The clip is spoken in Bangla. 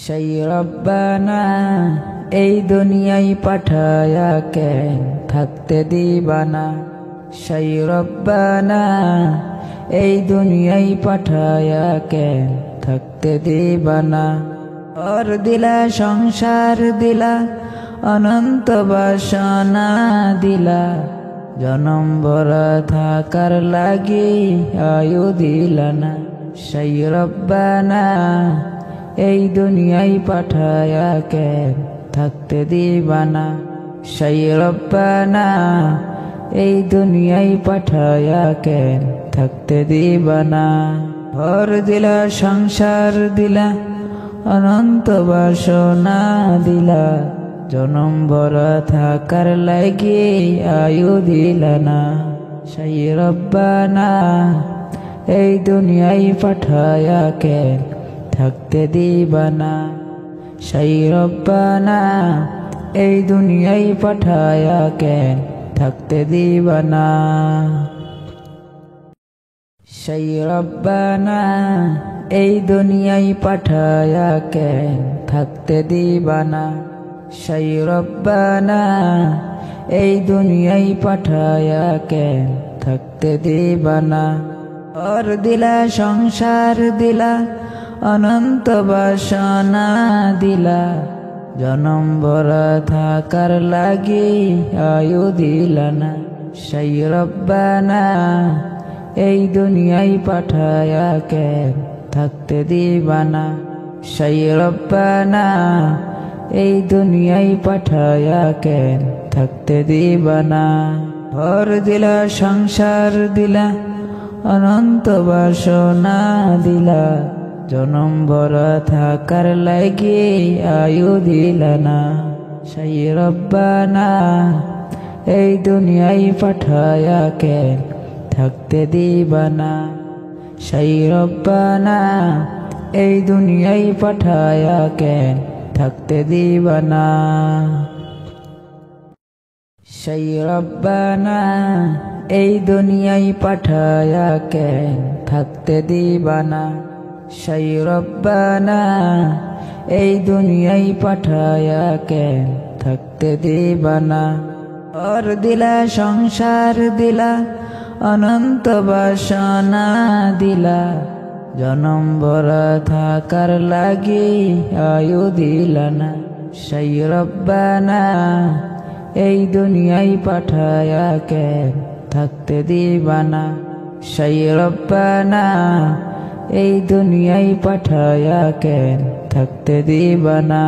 সেই রব্বানা এই দুনিয়ায় পাঠায়া কেন থাকতে দিবানা। সেই রব্বানা এই দুনিয়ায় পাঠায়া কেন থাকতে দিবানা। ঘর দিলা সংসার দিলা অনন্ত বাসনা দিলা, জনম ভরা থাকার লাগি আয়ু দিলা না। সেই রব্বানা এই দুনিয়ায় পাঠায়া কেন থাকতে দিবানা। সেই রব্বানা এই দুনিয়ায় পাঠায়া কেন থাকতে দিবানা। ঘর দিলা সংসার দিলা অনন্ত বাসনা দিলা, জনম ভরা থাকার লাগি আয়ু দিলা না। সেই রব্বানা এই দুনিয়ায় পাঠায়া কেন থাকতে দিবানা। সেই রব্বানা এই দুনিয়ায় পাঠায়া কেন থাকতে দিবানা। সেই রব্বানা এই দুনিয়ায় পাঠায়া কেন থাকতে দিবানা। সেই রব্বানা এই দুনিয়ায় পাঠায়া কেন থাকতে দিবানা। ঘর দিলা সংসার দিলা অনন্ত বাসনা দিলা, জনম ভরা থাকার লাগি আয়ু দিলা না। সেই রব্বানা এই দুনিয়ায় পাঠায়া কেন থাকতে দিবানা। সেই রব্বানা এই দুনিয়ায় পাঠায়া কেন থাকতে দিবানা। ঘর দিলা সংসার দিলা অনন্ত বাসনা দিলা, জনম ভরা থাকার লাগি আয়ু দিলা না। সেই রব্বানা এই দুনিয়ায় পাঠায়া কেন থাকতে দিবানা। সেই রব্বানা এই দুনিয়ায় পাঠায়া কেন থাকতে দিবানা। সেই রব্বানা এই দুনিয়ায় পাঠায়া কেন থাকতে দিবানা। সেই রব্বানা এই দুনিয়ায় পাঠায়া কেন থাকতে দিবানা। ঘর দিলা সংসার দিলা অনন্ত বাসনা দিলা, জনম ভরা থাকার লাগি আয়ু দিলা না। সেই রব্বানা এই দুনিয়ায় পাঠায়া কেন থাকতে দিবানা। সেই রব্বানা এই দুনিয়ায় পাঠায়া কেন থাকতে দিবানা।